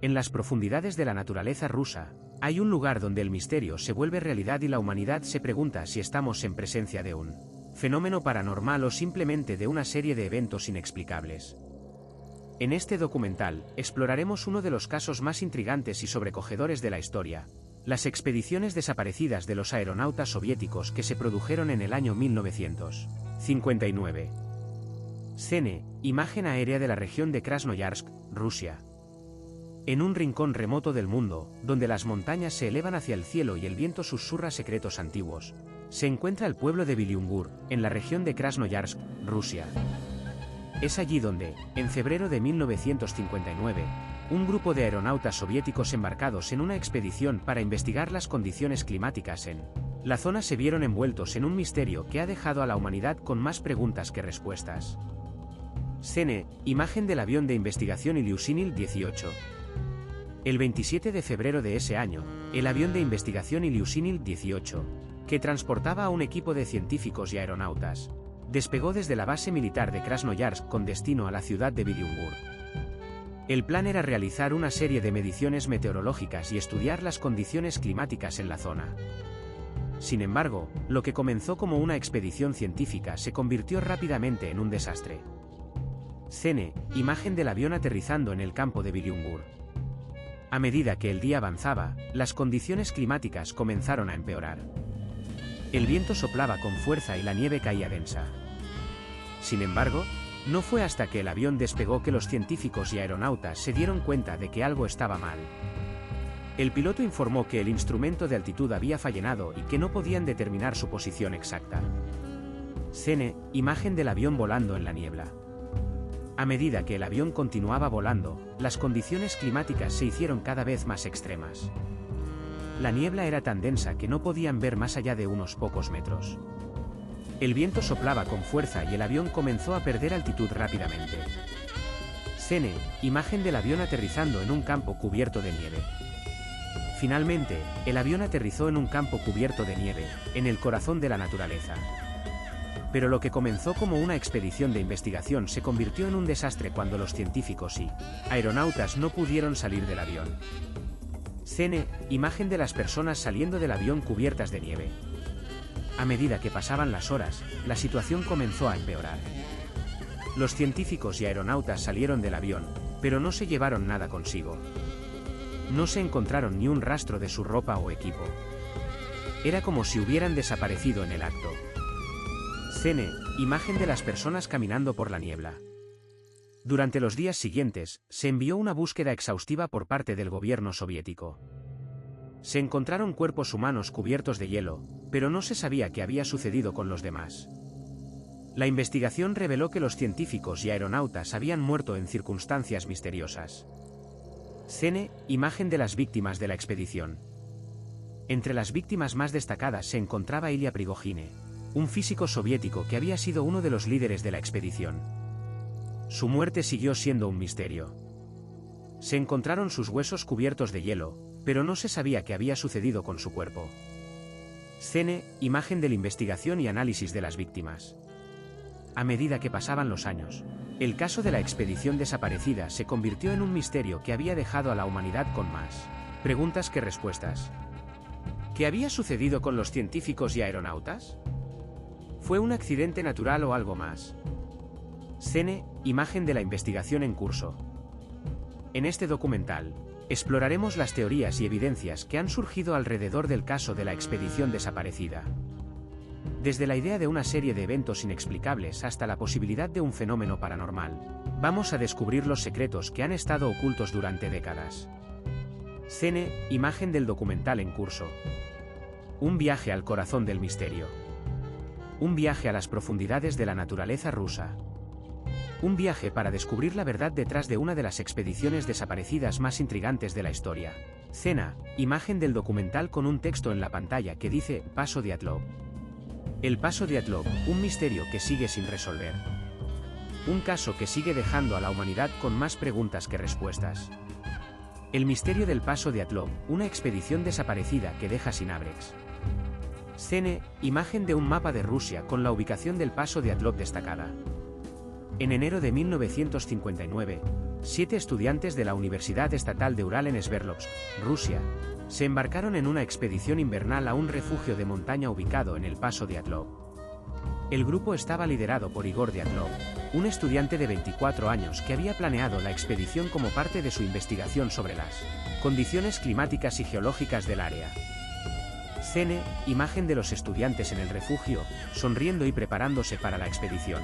En las profundidades de la naturaleza rusa, hay un lugar donde el misterio se vuelve realidad y la humanidad se pregunta si estamos en presencia de un fenómeno paranormal o simplemente de una serie de eventos inexplicables. En este documental, exploraremos uno de los casos más intrigantes y sobrecogedores de la historia: las expediciones desaparecidas de los aeronautas soviéticos que se produjeron en el año 1959. Scene: imagen aérea de la región de Krasnoyarsk, Rusia. En un rincón remoto del mundo, donde las montañas se elevan hacia el cielo y el viento susurra secretos antiguos, se encuentra el pueblo de Biliungur, en la región de Krasnoyarsk, Rusia. Es allí donde, en febrero de 1959, un grupo de aeronautas soviéticos embarcados en una expedición para investigar las condiciones climáticas en la zona se vieron envueltos en un misterio que ha dejado a la humanidad con más preguntas que respuestas. Scene: imagen del avión de investigación Ilyushin Il-18. El 27 de febrero de ese año, el avión de investigación Ilyushin Il-18, que transportaba a un equipo de científicos y aeronautas, despegó desde la base militar de Krasnoyarsk con destino a la ciudad de Biliungur. El plan era realizar una serie de mediciones meteorológicas y estudiar las condiciones climáticas en la zona. Sin embargo, lo que comenzó como una expedición científica se convirtió rápidamente en un desastre. Scene: imagen del avión aterrizando en el campo de Biliungur. A medida que el día avanzaba, las condiciones climáticas comenzaron a empeorar. El viento soplaba con fuerza y la nieve caía densa. Sin embargo, no fue hasta que el avión despegó que los científicos y aeronautas se dieron cuenta de que algo estaba mal. El piloto informó que el instrumento de altitud había fallado y que no podían determinar su posición exacta. Scene: imagen del avión volando en la niebla. A medida que el avión continuaba volando, las condiciones climáticas se hicieron cada vez más extremas. La niebla era tan densa que no podían ver más allá de unos pocos metros. El viento soplaba con fuerza y el avión comenzó a perder altitud rápidamente. Scene: imagen del avión aterrizando en un campo cubierto de nieve. Finalmente, el avión aterrizó en un campo cubierto de nieve, en el corazón de la naturaleza. Pero lo que comenzó como una expedición de investigación se convirtió en un desastre cuando los científicos y aeronautas no pudieron salir del avión. Scene: imagen de las personas saliendo del avión cubiertas de nieve. A medida que pasaban las horas, la situación comenzó a empeorar. Los científicos y aeronautas salieron del avión, pero no se llevaron nada consigo. No se encontraron ni un rastro de su ropa o equipo. Era como si hubieran desaparecido en el acto. Scene: imagen de las personas caminando por la niebla. Durante los días siguientes, se envió una búsqueda exhaustiva por parte del gobierno soviético. Se encontraron cuerpos humanos cubiertos de hielo, pero no se sabía qué había sucedido con los demás. La investigación reveló que los científicos y aeronautas habían muerto en circunstancias misteriosas. Scene: imagen de las víctimas de la expedición. Entre las víctimas más destacadas se encontraba Ilya Prigogine, un físico soviético que había sido uno de los líderes de la expedición. Su muerte siguió siendo un misterio. Se encontraron sus huesos cubiertos de hielo, pero no se sabía qué había sucedido con su cuerpo. Scene: imagen de la investigación y análisis de las víctimas. A medida que pasaban los años, el caso de la expedición desaparecida se convirtió en un misterio que había dejado a la humanidad con más preguntas que respuestas. ¿Qué había sucedido con los científicos y aeronautas? ¿Fue un accidente natural o algo más? Scene: imagen de la investigación en curso. En este documental, exploraremos las teorías y evidencias que han surgido alrededor del caso de la expedición desaparecida. Desde la idea de una serie de eventos inexplicables hasta la posibilidad de un fenómeno paranormal, vamos a descubrir los secretos que han estado ocultos durante décadas. Scene: imagen del documental en curso. Un viaje al corazón del misterio. Un viaje a las profundidades de la naturaleza rusa. Un viaje para descubrir la verdad detrás de una de las expediciones desaparecidas más intrigantes de la historia. Scena: imagen del documental con un texto en la pantalla que dice Paso Dyatlov. El Paso Dyatlov, un misterio que sigue sin resolver. Un caso que sigue dejando a la humanidad con más preguntas que respuestas. El misterio del Paso Dyatlov, una expedición desaparecida que deja sin Abrex. Scene: imagen de un mapa de Rusia con la ubicación del Paso Dyatlov destacada. En enero de 1959, 7 estudiantes de la Universidad Estatal de Ural en Sverdlovsk, Rusia, se embarcaron en una expedición invernal a un refugio de montaña ubicado en el paso Dyatlov. El grupo estaba liderado por Igor Dyatlov, un estudiante de 24 años que había planeado la expedición como parte de su investigación sobre las condiciones climáticas y geológicas del área. Scene, imagen de los estudiantes en el refugio, sonriendo y preparándose para la expedición.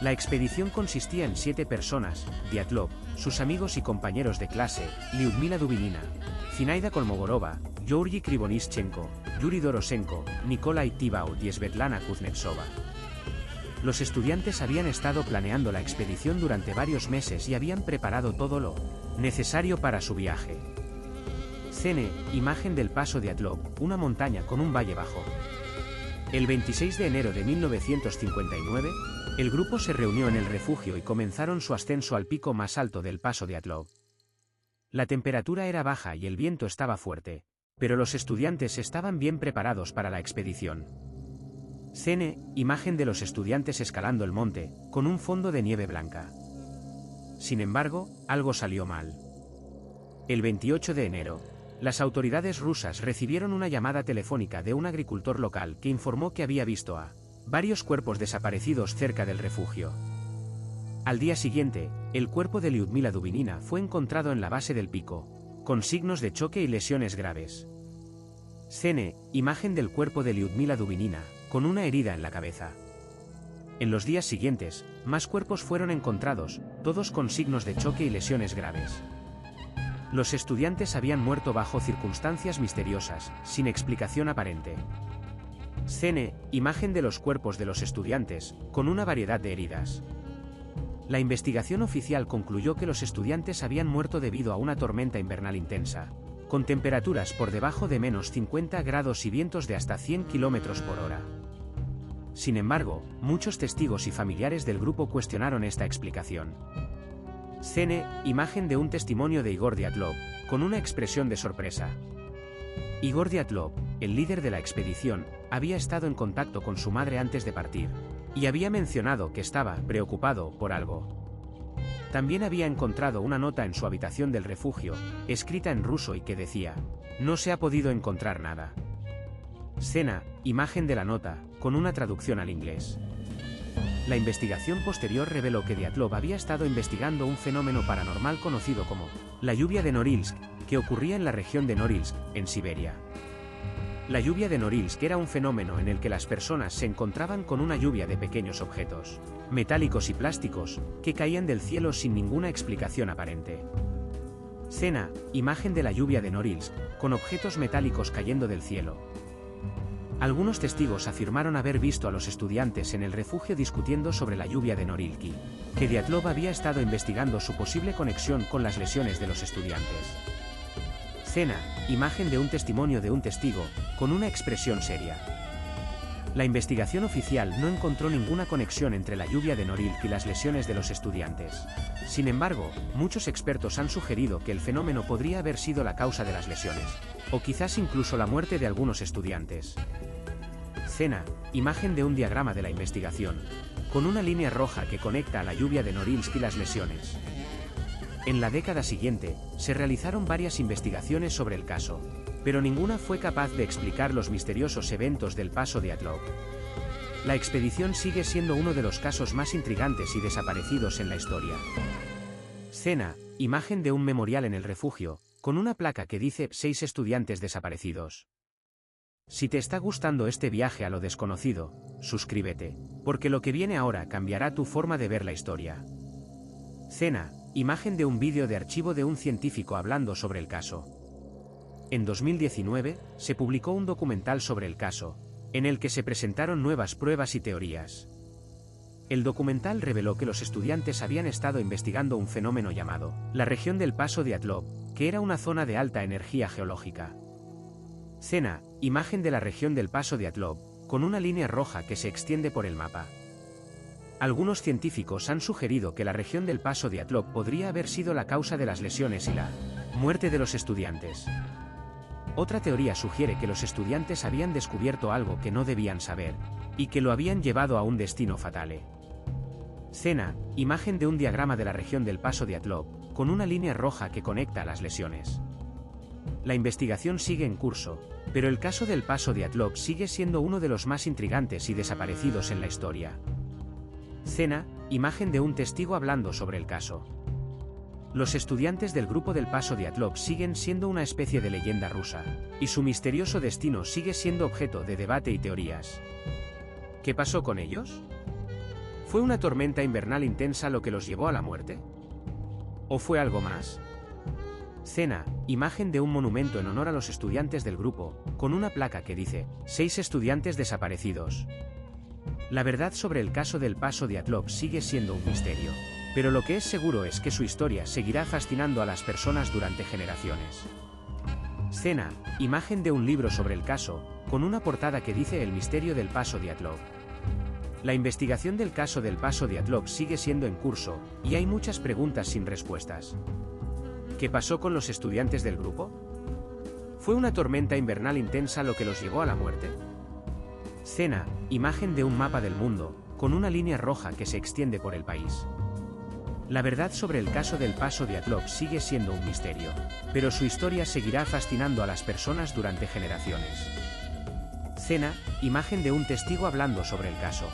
La expedición consistía en 7 personas: Dyatlov, sus amigos y compañeros de clase, Lyudmila Dubinina, Zinaida Kolmogorova, Georgi Krivonischenko, Yuri Dorosenko, Nikolai Tibau y Svetlana Kuznetsova. Los estudiantes habían estado planeando la expedición durante varios meses y habían preparado todo lo necesario para su viaje. Scene, imagen del paso Dyatlov, una montaña con un valle bajo. El 26 de enero de 1959, el grupo se reunió en el refugio y comenzaron su ascenso al pico más alto del paso Dyatlov. La temperatura era baja y el viento estaba fuerte, pero los estudiantes estaban bien preparados para la expedición. Scene, imagen de los estudiantes escalando el monte, con un fondo de nieve blanca. Sin embargo, algo salió mal. El 28 de enero, las autoridades rusas recibieron una llamada telefónica de un agricultor local que informó que había visto a varios cuerpos desaparecidos cerca del refugio. Al día siguiente, el cuerpo de Lyudmila Dubinina fue encontrado en la base del pico, con signos de choque y lesiones graves. Scene, imagen del cuerpo de Lyudmila Dubinina, con una herida en la cabeza. En los días siguientes, más cuerpos fueron encontrados, todos con signos de choque y lesiones graves. Los estudiantes habían muerto bajo circunstancias misteriosas, sin explicación aparente. Scene, imagen de los cuerpos de los estudiantes, con una variedad de heridas. La investigación oficial concluyó que los estudiantes habían muerto debido a una tormenta invernal intensa, con temperaturas por debajo de -50 grados y vientos de hasta 100 km por hora. Sin embargo, muchos testigos y familiares del grupo cuestionaron esta explicación. Scene, imagen de un testimonio de Igor Dyatlov, con una expresión de sorpresa. Igor Dyatlov, el líder de la expedición, había estado en contacto con su madre antes de partir, y había mencionado que estaba preocupado por algo. También había encontrado una nota en su habitación del refugio, escrita en ruso y que decía: "No se ha podido encontrar nada". Scene, imagen de la nota, con una traducción al inglés. La investigación posterior reveló que Dyatlov había estado investigando un fenómeno paranormal conocido como la lluvia de Norilsk, que ocurría en la región de Norilsk, en Siberia. La lluvia de Norilsk era un fenómeno en el que las personas se encontraban con una lluvia de pequeños objetos, metálicos y plásticos, que caían del cielo sin ninguna explicación aparente. Scene, imagen de la lluvia de Norilsk, con objetos metálicos cayendo del cielo. Algunos testigos afirmaron haber visto a los estudiantes en el refugio discutiendo sobre la lluvia de Norilsk, que Dyatlov había estado investigando su posible conexión con las lesiones de los estudiantes. Scene, imagen de un testimonio de un testigo, con una expresión seria. La investigación oficial no encontró ninguna conexión entre la lluvia de Norilsk y las lesiones de los estudiantes. Sin embargo, muchos expertos han sugerido que el fenómeno podría haber sido la causa de las lesiones, o quizás incluso la muerte de algunos estudiantes. Scene, imagen de un diagrama de la investigación, con una línea roja que conecta a la lluvia de Norilsk y las lesiones. En la década siguiente, se realizaron varias investigaciones sobre el caso, pero ninguna fue capaz de explicar los misteriosos eventos del paso Dyatlov. La expedición sigue siendo uno de los casos más intrigantes y desaparecidos en la historia. Scene, imagen de un memorial en el refugio, con una placa que dice 6 estudiantes desaparecidos. Si te está gustando este viaje a lo desconocido, suscríbete, porque lo que viene ahora cambiará tu forma de ver la historia. Scene, imagen de un vídeo de archivo de un científico hablando sobre el caso. En 2019, se publicó un documental sobre el caso, en el que se presentaron nuevas pruebas y teorías. El documental reveló que los estudiantes habían estado investigando un fenómeno llamado la región del paso Dyatlov, que era una zona de alta energía geológica. Scene, imagen de la región del paso Dyatlov, con una línea roja que se extiende por el mapa. Algunos científicos han sugerido que la región del paso Dyatlov podría haber sido la causa de las lesiones y la muerte de los estudiantes. Otra teoría sugiere que los estudiantes habían descubierto algo que no debían saber, y que lo habían llevado a un destino fatal. Cena, imagen de un diagrama de la región del Paso Dyatlov, con una línea roja que conecta a las lesiones. La investigación sigue en curso, pero el caso del Paso Dyatlov sigue siendo uno de los más intrigantes y desaparecidos en la historia. Cena, imagen de un testigo hablando sobre el caso. Los estudiantes del grupo del Paso Dyatlov siguen siendo una especie de leyenda rusa, y su misterioso destino sigue siendo objeto de debate y teorías. ¿Qué pasó con ellos? ¿Fue una tormenta invernal intensa lo que los llevó a la muerte? ¿O fue algo más? Cena, imagen de un monumento en honor a los estudiantes del grupo, con una placa que dice, 6 estudiantes desaparecidos. La verdad sobre el caso del Paso Dyatlov sigue siendo un misterio, pero lo que es seguro es que su historia seguirá fascinando a las personas durante generaciones. Cena, imagen de un libro sobre el caso, con una portada que dice El misterio del Paso Dyatlov. La investigación del caso del Paso Dyatlov sigue siendo en curso, y hay muchas preguntas sin respuestas. ¿Qué pasó con los estudiantes del grupo? ¿Fue una tormenta invernal intensa lo que los llevó a la muerte? Cena, imagen de un mapa del mundo, con una línea roja que se extiende por el país. La verdad sobre el caso del Paso Dyatlov sigue siendo un misterio, pero su historia seguirá fascinando a las personas durante generaciones. Cena, imagen de un testigo hablando sobre el caso.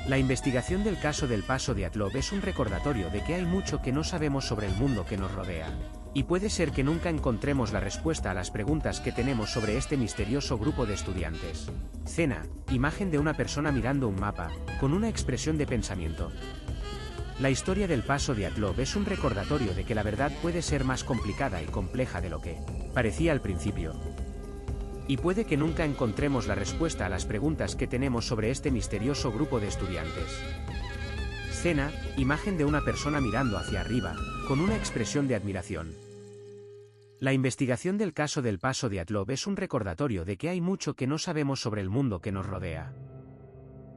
La investigación del caso del Paso Dyatlov es un recordatorio de que hay mucho que no sabemos sobre el mundo que nos rodea, y puede ser que nunca encontremos la respuesta a las preguntas que tenemos sobre este misterioso grupo de estudiantes. Cena, imagen de una persona mirando un mapa, con una expresión de pensamiento. La historia del Paso Dyatlov es un recordatorio de que la verdad puede ser más complicada y compleja de lo que parecía al principio. Y puede que nunca encontremos la respuesta a las preguntas que tenemos sobre este misterioso grupo de estudiantes. Cena, imagen de una persona mirando hacia arriba, con una expresión de admiración. La investigación del caso del Paso Dyatlov es un recordatorio de que hay mucho que no sabemos sobre el mundo que nos rodea.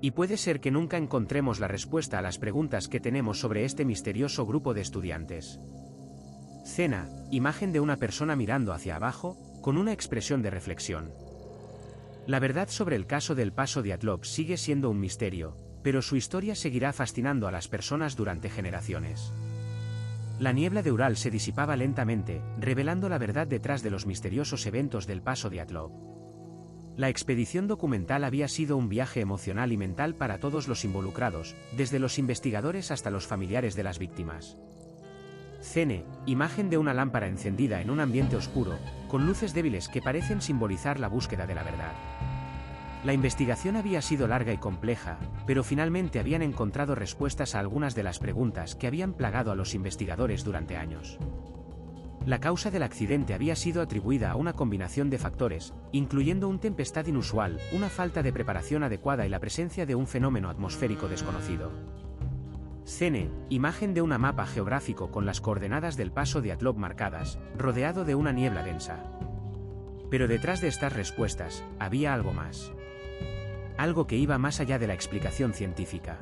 Y puede ser que nunca encontremos la respuesta a las preguntas que tenemos sobre este misterioso grupo de estudiantes. Cena, imagen de una persona mirando hacia abajo, con una expresión de reflexión. La verdad sobre el caso del Paso Dyatlov sigue siendo un misterio, pero su historia seguirá fascinando a las personas durante generaciones. La niebla de Ural se disipaba lentamente, revelando la verdad detrás de los misteriosos eventos del Paso Dyatlov. La expedición documental había sido un viaje emocional y mental para todos los involucrados, desde los investigadores hasta los familiares de las víctimas. Cena, imagen de una lámpara encendida en un ambiente oscuro, con luces débiles que parecen simbolizar la búsqueda de la verdad. La investigación había sido larga y compleja, pero finalmente habían encontrado respuestas a algunas de las preguntas que habían plagado a los investigadores durante años. La causa del accidente había sido atribuida a una combinación de factores, incluyendo una tempestad inusual, una falta de preparación adecuada y la presencia de un fenómeno atmosférico desconocido. Cena, imagen de un mapa geográfico con las coordenadas del Paso Dyatlov marcadas, rodeado de una niebla densa. Pero detrás de estas respuestas, había algo más. Algo que iba más allá de la explicación científica.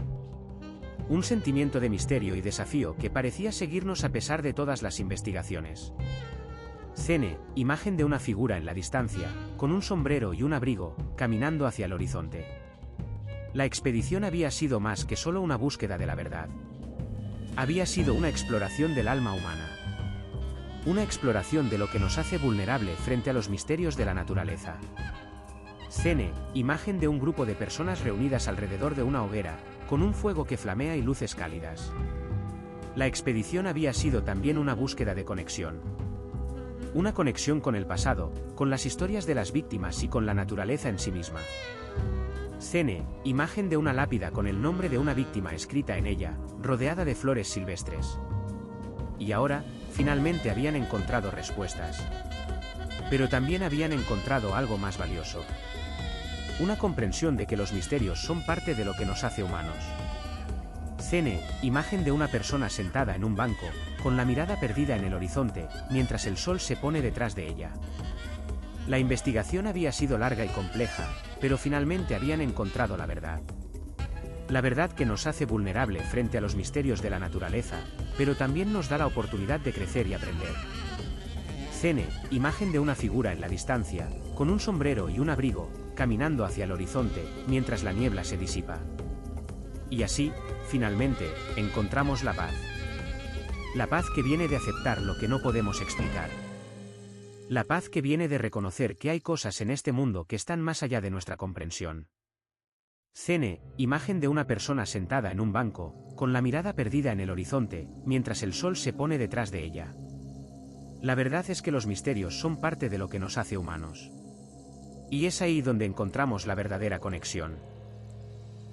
Un sentimiento de misterio y desafío que parecía seguirnos a pesar de todas las investigaciones. Cena, imagen de una figura en la distancia, con un sombrero y un abrigo, caminando hacia el horizonte. La expedición había sido más que solo una búsqueda de la verdad. Había sido una exploración del alma humana. Una exploración de lo que nos hace vulnerable frente a los misterios de la naturaleza. Cena, imagen de un grupo de personas reunidas alrededor de una hoguera, con un fuego que flamea y luces cálidas. La expedición había sido también una búsqueda de conexión. Una conexión con el pasado, con las historias de las víctimas y con la naturaleza en sí misma. Cena, imagen de una lápida con el nombre de una víctima escrita en ella, rodeada de flores silvestres. Y ahora, finalmente habían encontrado respuestas. Pero también habían encontrado algo más valioso. Una comprensión de que los misterios son parte de lo que nos hace humanos. Cena, imagen de una persona sentada en un banco, con la mirada perdida en el horizonte, mientras el sol se pone detrás de ella. La investigación había sido larga y compleja, pero finalmente habían encontrado la verdad. La verdad que nos hace vulnerable frente a los misterios de la naturaleza, pero también nos da la oportunidad de crecer y aprender. Cena, imagen de una figura en la distancia, con un sombrero y un abrigo, caminando hacia el horizonte, mientras la niebla se disipa. Y así, finalmente, encontramos la paz. La paz que viene de aceptar lo que no podemos explicar. La paz que viene de reconocer que hay cosas en este mundo que están más allá de nuestra comprensión. Cene, imagen de una persona sentada en un banco, con la mirada perdida en el horizonte, mientras el sol se pone detrás de ella. La verdad es que los misterios son parte de lo que nos hace humanos. Y es ahí donde encontramos la verdadera conexión.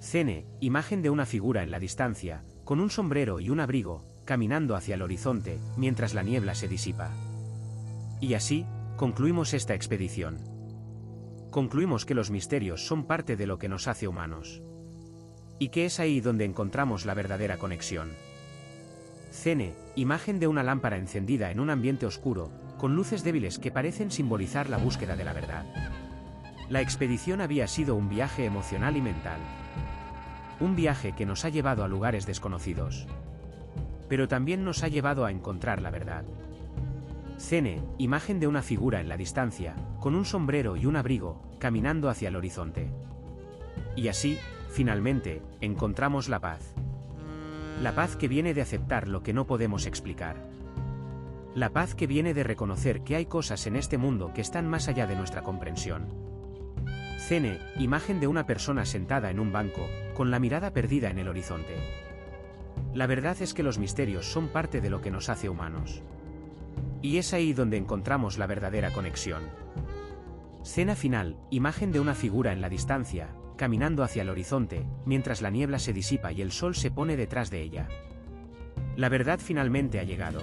Cene, imagen de una figura en la distancia, con un sombrero y un abrigo, caminando hacia el horizonte, mientras la niebla se disipa. Y así, concluimos esta expedición. Concluimos que los misterios son parte de lo que nos hace humanos. Y que es ahí donde encontramos la verdadera conexión. Cene, imagen de una lámpara encendida en un ambiente oscuro, con luces débiles que parecen simbolizar la búsqueda de la verdad. La expedición había sido un viaje emocional y mental. Un viaje que nos ha llevado a lugares desconocidos. Pero también nos ha llevado a encontrar la verdad. Cene, imagen de una figura en la distancia, con un sombrero y un abrigo, caminando hacia el horizonte. Y así, finalmente, encontramos la paz. La paz que viene de aceptar lo que no podemos explicar. La paz que viene de reconocer que hay cosas en este mundo que están más allá de nuestra comprensión. Cene, imagen de una persona sentada en un banco, con la mirada perdida en el horizonte. La verdad es que los misterios son parte de lo que nos hace humanos. Y es ahí donde encontramos la verdadera conexión. Cena final, imagen de una figura en la distancia, caminando hacia el horizonte, mientras la niebla se disipa y el sol se pone detrás de ella. La verdad finalmente ha llegado.